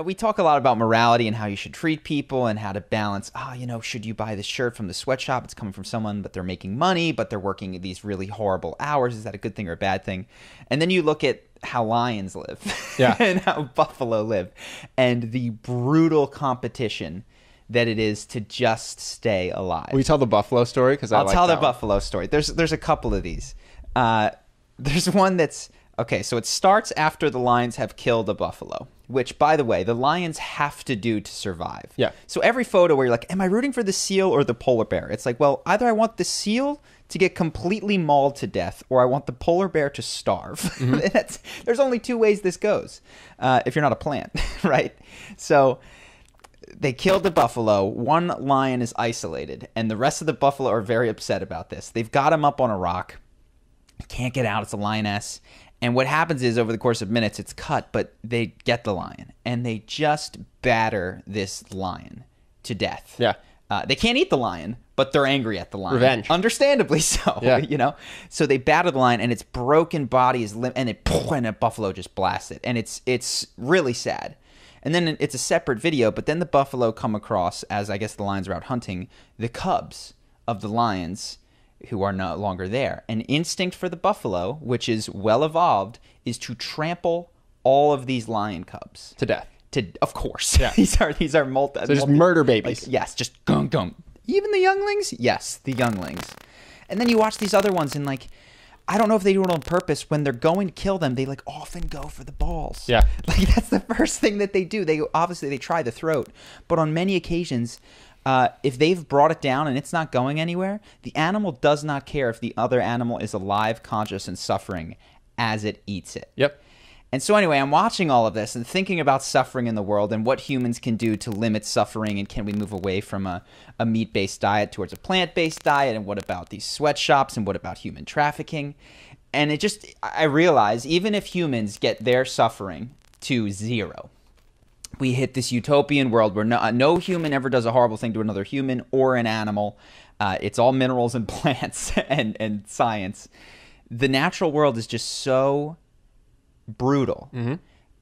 we talk a lot about morality and how you should treat people and how to balance, should you buy this shirt from the sweatshop? It's coming from someone, but they're making money, but they're working these really horrible hours. Is that a good thing or a bad thing? And then you look at how lions live and how buffalo live and the brutal competition that it is to just stay alive. Will you tell the buffalo story? Because I'll tell the buffalo story. There's a couple of these. There's one that's... Okay, so it starts after the lions have killed a buffalo, which, by the way, the lions have to do to survive. Yeah. So every photo where you're like, am I rooting for the seal or the polar bear? It's like, well, either I want the seal to get completely mauled to death or I want the polar bear to starve. Mm-hmm. There's only two ways this goes if you're not a plant, right? So they killed the buffalo. One lion is isolated, and the rest of the buffalo are very upset about this. They've got him up on a rock. He can't get out. It's a lioness. And what happens is, over the course of minutes, it's cut, but they get the lion, and they just batter this lion to death. Yeah. They can't eat the lion, but they're angry at the lion. Revenge. Understandably so, yeah. So they batter the lion, and its broken body is and a buffalo just blasts it. And it's really sad. And then it's a separate video, but then the buffalo come across, as I guess the lions are out hunting, the cubs of the lions who are no longer there. An instinct for the buffalo, which is well evolved, is to trample all of these lion cubs to death. Of course, yeah. these are multi. So just murder babies. Yes, just gung gung. Even the younglings, yes, the younglings. And then you watch these other ones, and I don't know if they do it on purpose. When they're going to kill them, they often go for the balls. Yeah, that's the first thing that they do. They try the throat, but on many occasions. If they've brought it down and it's not going anywhere, the animal does not care if the other animal is alive, conscious, and suffering as it eats it. Yep. And so anyway, I'm watching all of this and thinking about suffering in the world and what humans can do to limit suffering, and can we move away from a meat-based diet towards a plant-based diet, and what about these sweatshops, and what about human trafficking? And I realize even if humans get their suffering to zero, we hit this utopian world where no human ever does a horrible thing to another human or an animal. It's all minerals and plants and science. The natural world is just so brutal. Mm-hmm.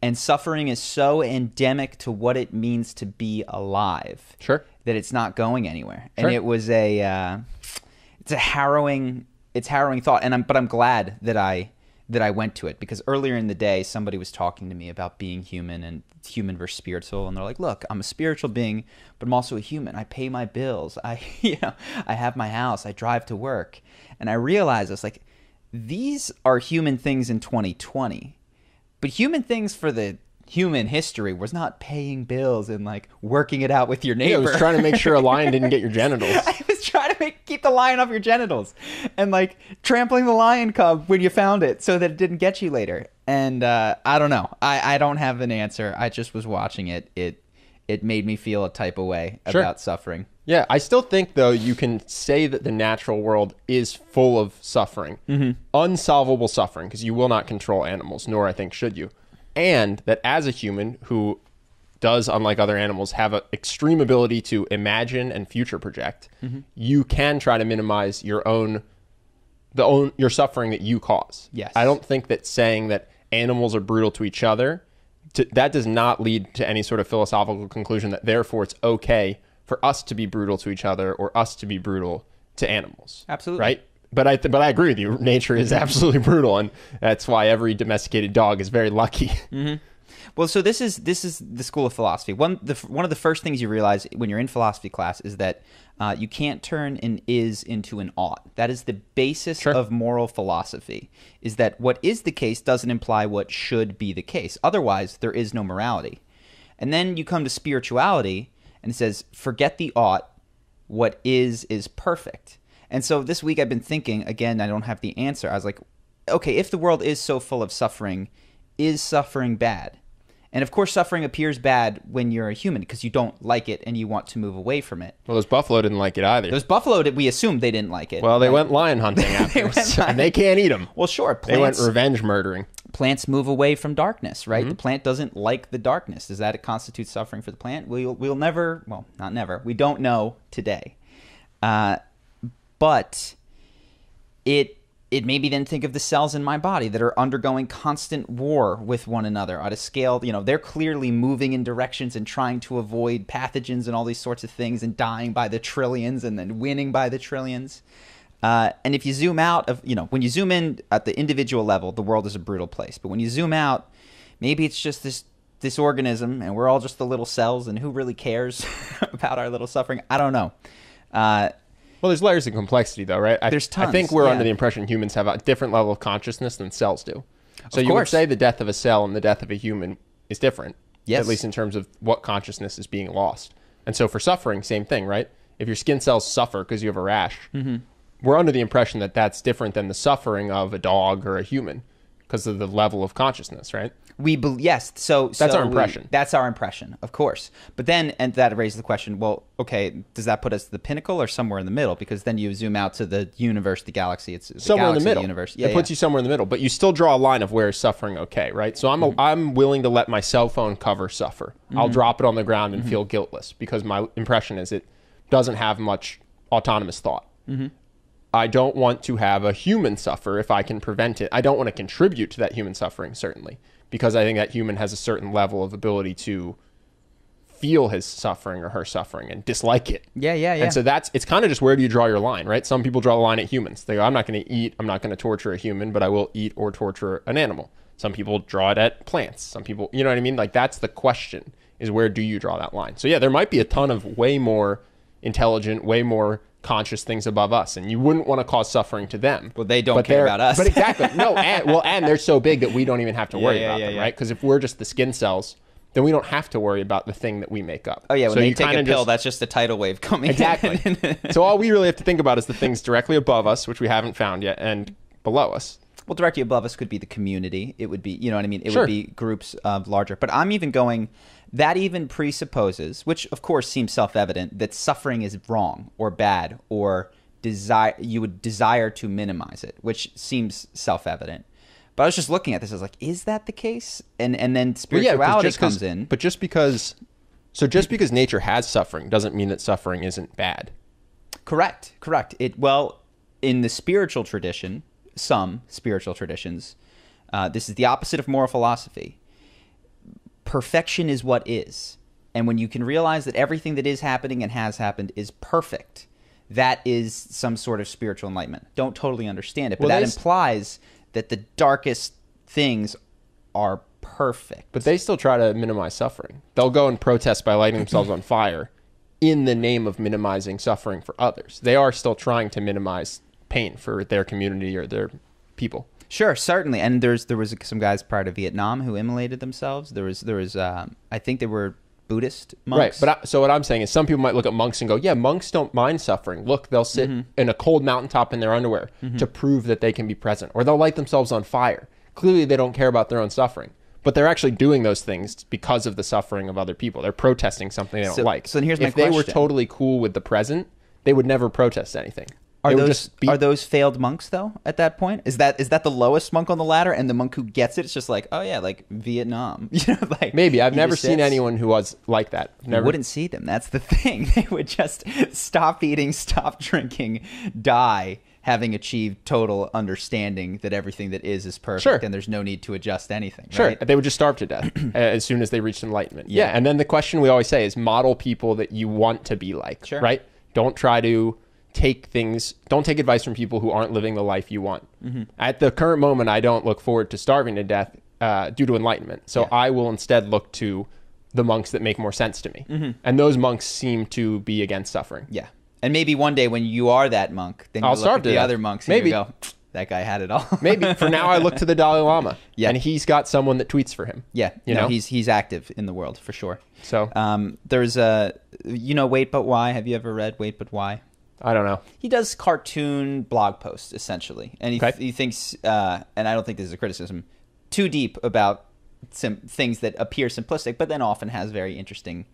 And suffering is so endemic to what it means to be alive. Sure. That it's not going anywhere. Sure. And it was it's a harrowing thought. But I'm glad that I went to it, because earlier in the day somebody was talking to me about being human and human versus spiritual, and they're like, look, I'm a spiritual being, but I'm also a human. I pay my bills. I have my house. I drive to work. And I realized it's like, these are human things in 2020, but human things for the human history was not paying bills and working it out with your neighbor. Yeah, it was trying to make sure a lion didn't get your genitals. I was trying to keep the lion off your genitals, and trampling the lion cub when you found it so that it didn't get you later. And I don't know. I don't have an answer. I just was watching it. It made me feel a type of way about suffering. Yeah, I still think, though, you can say that the natural world is full of suffering. Mm-hmm. Unsolvable suffering, because you will not control animals, nor I think should you. And that as a human who does, unlike other animals, have an extreme ability to imagine and future project, mm-hmm. you can try to minimize your suffering that you cause. Yes. I don't think that saying that animals are brutal to each other, that does not lead to any sort of philosophical conclusion that therefore it's okay for us to be brutal to each other or us to be brutal to animals. Absolutely. Right? But I agree with you. Nature is absolutely brutal, and that's why every domesticated dog is very lucky. Mm-hmm. Well, so this is the school of philosophy. One of the first things you realize when you're in philosophy class is that you can't turn an is into an ought. That is the basis of moral philosophy, is that what is the case doesn't imply what should be the case. Otherwise, there is no morality. And then you come to spirituality, and it says, forget the ought, what is perfect. And so this week I've been thinking, again, I don't have the answer. I was like, okay, if the world is so full of suffering, is suffering bad? And of course, suffering appears bad when you're a human because you don't like it and you want to move away from it. Well, those buffalo didn't like it either. Those buffalo, we assumed they didn't like it. Well, they went lion hunting afterwards, and they can't eat them. Well, sure. They went revenge murdering. Plants move away from darkness, right? Mm-hmm. The plant doesn't like the darkness. Does that constitute suffering for the plant? We'll never, well, not never. We don't know today. But it made me then think of the cells in my body that are undergoing constant war with one another at a scale, they're clearly moving in directions and trying to avoid pathogens and all these sorts of things and dying by the trillions and then winning by the trillions. And if you zoom out when you zoom in at the individual level, the world is a brutal place. But when you zoom out, maybe it's just this organism and we're all just the little cells, and who really cares about our little suffering? I don't know. Well, there's layers of complexity, though, right? There's tons. I think we're under the impression humans have a different level of consciousness than cells do. So you would say the death of a cell and the death of a human is different, at least in terms of what consciousness is being lost. And so for suffering, same thing, right? If your skin cells suffer because you have a rash, we're under the impression that that's different than the suffering of a dog or a human because of the level of consciousness, right? Yes. So that's our impression. That's our impression, of course. But then, and that raises the question, well, okay, does that put us at the pinnacle or somewhere in the middle? Because then you zoom out to the universe, the galaxy. It's the somewhere galaxy, in the middle. The universe. It puts you somewhere in the middle. But you still draw a line of where is suffering okay, right? So I'm willing to let my cell phone cover suffer. I'll drop it on the ground and feel guiltless because my impression is it doesn't have much autonomous thought. I don't want to have a human suffer if I can prevent it. I don't want to contribute to that human suffering, certainly, because I think that human has a certain level of ability to feel his suffering or her suffering and dislike it. Yeah. And so it's kind of just where do you draw your line, right? Some people draw the line at humans. They go, I'm not going to torture a human, but I will eat or torture an animal. Some people draw it at plants. Some people, you know what I mean? Like that's the question, is where do you draw that line? So yeah, there might be a ton of way more intelligent, way more conscious things above us, and you wouldn't want to cause suffering to them. Well, they don't care about us. But exactly. No, and they're so big that we don't even have to worry about them, right? Because if we're just the skin cells, then we don't have to worry about the thing that we make up. Oh yeah, when they take a pill, that's just a tidal wave coming. Exactly. So all we really have to think about is the things directly above us, which we haven't found yet, and below us. Well, directly above us could be the community. It would be, you know what I mean? It would be groups of larger. But I'm even going, that even presupposes, which of course seems self-evident, that suffering is wrong or bad or you would desire to minimize it, which seems self-evident. But I was just looking at this, I was like, is that the case? And then spirituality comes in. But just because nature has suffering doesn't mean that suffering isn't bad. Correct. In the spiritual tradition, some spiritual traditions, this is the opposite of moral philosophy. Perfection is what is. And when you can realize that everything that is happening and has happened is perfect, that is some sort of spiritual enlightenment. Don't totally understand it, but that implies that the darkest things are perfect. But they still try to minimize suffering. They'll go and protest by lighting themselves on fire in the name of minimizing suffering for others. They are still trying to minimize pain for their community or their people. Sure, certainly. And there was some guys prior to Vietnam who immolated themselves. There was I think they were Buddhist monks. Right, so what I'm saying is some people might look at monks and go, yeah, monks don't mind suffering. Look, they'll sit in a cold mountaintop in their underwear to prove that they can be present. Or they'll light themselves on fire. Clearly they don't care about their own suffering. But they're actually doing those things because of the suffering of other people. They're protesting something they don't like. So here's my question. If they were totally cool with the present, they would never protest anything. Are those failed monks though? At that point, is that the lowest monk on the ladder, and the monk who gets it, it's just like, oh yeah, like Vietnam, like maybe I've never seen anyone who was like that. You wouldn't see them. That's the thing. They would just stop eating, stop drinking, die, having achieved total understanding that everything that is perfect, and there's no need to adjust anything. Right? They would just starve to death as soon as they reached enlightenment. Yeah, and then the question we always say is model people that you want to be like. Right? Don't try to don't take advice from people who aren't living the life you want. At the current moment, I don't look forward to starving to death due to enlightenment. So I will instead look to the monks that make more sense to me. And those monks seem to be against suffering. Yeah. And maybe one day when you are that monk, then you'll look at the other monks and you go, that guy had it all. Maybe. For now, I look to the Dalai Lama. And he's got someone that tweets for him. Yeah. You know? He's active in the world for sure. So there's Wait But Why? Have you ever read Wait But Why? I don't know. He does cartoon blog posts, essentially. And he thinks, and I don't think this is a criticism, too deep about some things that appear simplistic, but then often has very interesting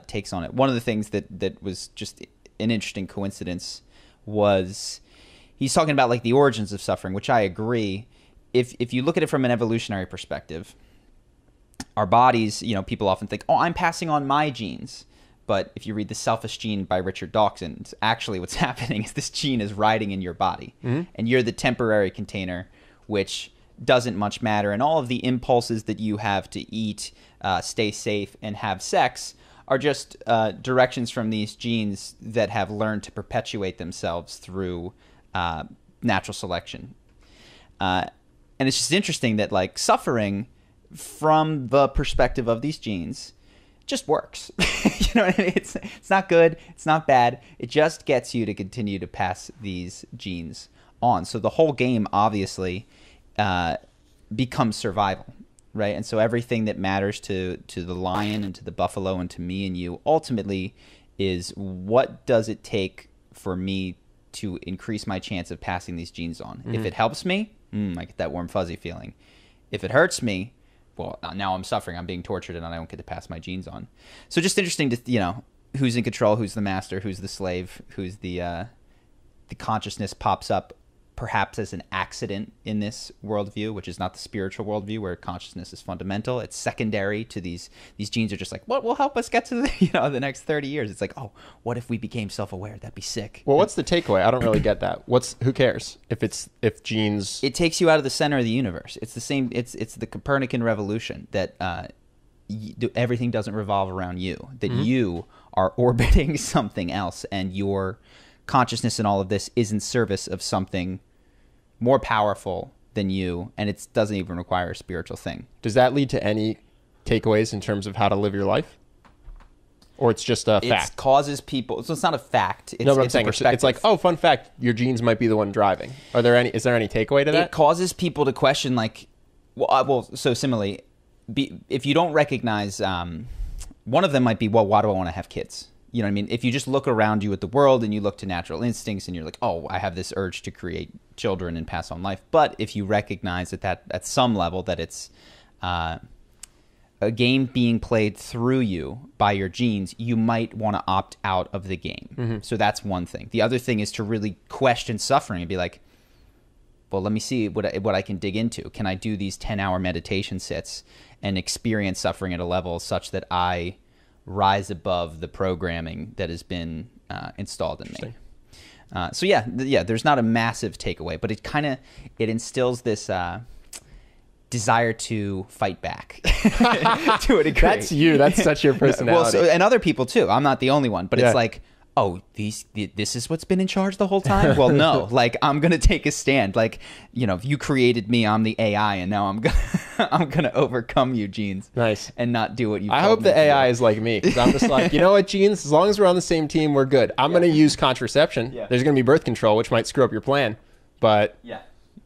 takes on it. One of the things that was just an interesting coincidence was he's talking about like the origins of suffering, which I agree. If you look at it from an evolutionary perspective, our bodies, people often think, oh, I'm passing on my genes. But if you read The Selfish Gene by Richard Dawkins, actually what's happening is this gene is riding in your body. And you're the temporary container, which doesn't much matter. And all of the impulses that you have to eat, stay safe, and have sex are just directions from these genes that have learned to perpetuate themselves through natural selection. And it's just interesting that, like, suffering from the perspective of these genes just works. You know what I mean? It's not good. It's not bad. It just gets you to continue to pass these genes on. So the whole game, obviously, becomes survival, right? And so everything that matters to the lion and to the buffalo and to me and you ultimately is, what does it take for me to increase my chance of passing these genes on? If it helps me, I get that warm fuzzy feeling. If it hurts me, well, now I'm suffering. I'm being tortured, and I don't get to pass my genes on. So just interesting to, who's in control, who's the master, who's the slave, who's the consciousness pops up perhaps as an accident in this worldview, which is not the spiritual worldview where consciousness is fundamental. It's secondary to these genes are just like, what will help us get to the next 30 years? It's like, oh, what if we became self-aware? That'd be sick. Well, what's the takeaway? I don't really get that. Who cares if genes? It takes you out of the center of the universe. It's the same. It's the Copernican revolution that everything doesn't revolve around you. That you are orbiting something else, and your consciousness in all of this is in service of something more powerful than you, and it doesn't even require a spiritual thing. Does that lead to any takeaways in terms of how to live your life? Or it's just a fact? It causes people... So it's not a fact. No, but I'm saying it's like, oh, fun fact, your genes might be the one driving. Is there any takeaway to that? It causes people to question, like... so similarly, if you don't recognize... one of them might be, well, why do I want to have kids? You know what I mean? If you just look around you at the world and you look to natural instincts and you're like, oh, I have this urge to create children and pass on life. But if you recognize that at some level that it's a game being played through you by your genes, you might want to opt out of the game. So that's one thing. The other thing is to really question suffering and be like, well, let me see what I can dig into. Can I do these 10-hour meditation sits and experience suffering at a level such that I rise above the programming that has been installed in me? So there's not a massive takeaway, but it instills this desire to fight back to a degree. That's you. That's such your personality. Well, and other people too. I'm not the only one, but it's like, oh, this is what's been in charge the whole time? Well, no, like, I'm going to take a stand. Like, you created me, I'm the AI, and now I'm going to overcome you, genes. Nice. And not do what you I hope the AI is like me, because I'm just like, you know what, genes, as long as we're on the same team, we're good. I'm going to use contraception. There's going to be birth control, which might screw up your plan, but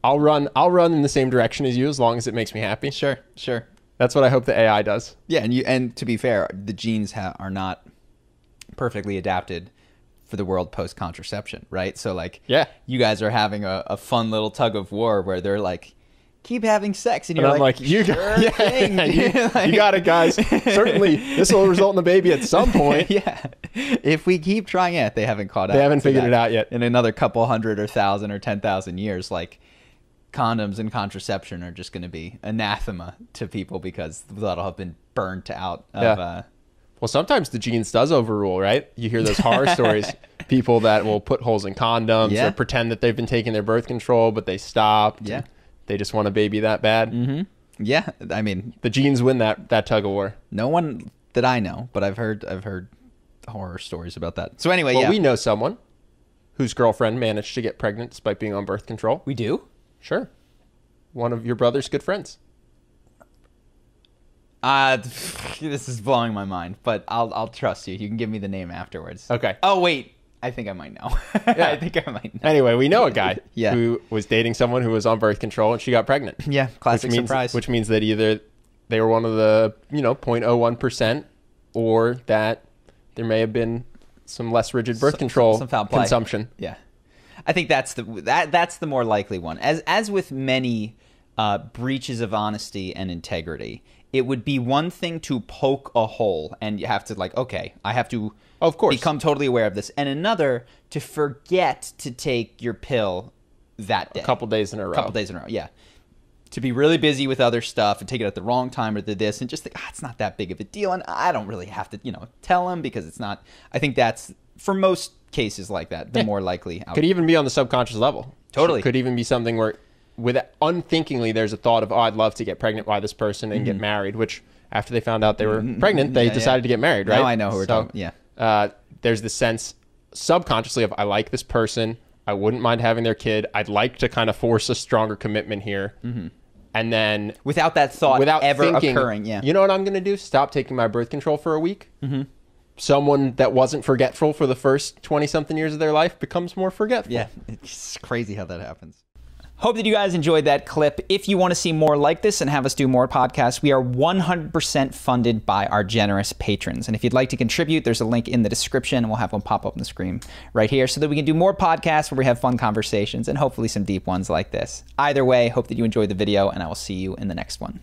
I'll run in the same direction as you as long as it makes me happy. Sure. That's what I hope the AI does. Yeah, and to be fair, the genes are not perfectly adapted for the world post contraception, right? So like, you guys are having a fun little tug of war where they're like, keep having sex, and you're like, you got it, guys. Certainly, this will result in a baby at some point. If we keep trying it, they haven't caught up. They haven't figured it out yet. In another couple hundred or 1,000 or 10,000 years, like, condoms and contraception are just going to be anathema to people because that'll have been burnt out of. Well, sometimes the genes does overrule, right? You hear those horror stories, people that will put holes in condoms or pretend that they've been taking their birth control, but they stopped. They just want a baby that bad. Yeah, I mean, the genes win that tug of war. No one that I know, but I've heard horror stories about that. So anyway, we know someone whose girlfriend managed to get pregnant despite being on birth control. We do? Sure. One of your brother's good friends. This is blowing my mind, but I'll trust you. You can give me the name afterwards. Okay. Oh, wait. I think I might know. I think I might know. Anyway, we know a guy who was dating someone who was on birth control and she got pregnant. Yeah, classic surprise. Which means that either they were one of the, 0.01%, or that there may have been some less rigid birth control consumption. Yeah. I think that's the more likely one. As with many breaches of honesty and integrity, it would be one thing to poke a hole and you have to I have to become totally aware of this, and another to forget to take your pill that day. A couple days in a row. Yeah. to be really busy with other stuff and take it at the wrong time or this and just think, it's not that big of a deal. And I don't really have to, tell them because it's not. I think that's, for most cases like that, the more likely outcome. Could even be on the subconscious level. Totally. Could even be something where unthinkingly there's a thought of, I'd love to get pregnant by this person and get married, which after they found out they were pregnant, they decided to get married, right? Now I know who we're talking about. Yeah. There's this sense subconsciously of, I like this person. I wouldn't mind having their kid. I'd like to kind of force a stronger commitment here. And then without that thought ever thinking, occurring, you know what I'm going to do? Stop taking my birth control for a week. Someone that wasn't forgetful for the first 20-something years of their life becomes more forgetful. Yeah, it's crazy how that happens. Hope that you guys enjoyed that clip. If you want to see more like this and have us do more podcasts, we are 100% funded by our generous patrons. And if you'd like to contribute, there's a link in the description, and we'll have one pop up on the screen right here so that we can do more podcasts where we have fun conversations and hopefully some deep ones like this. Either way, hope that you enjoyed the video, and I will see you in the next one.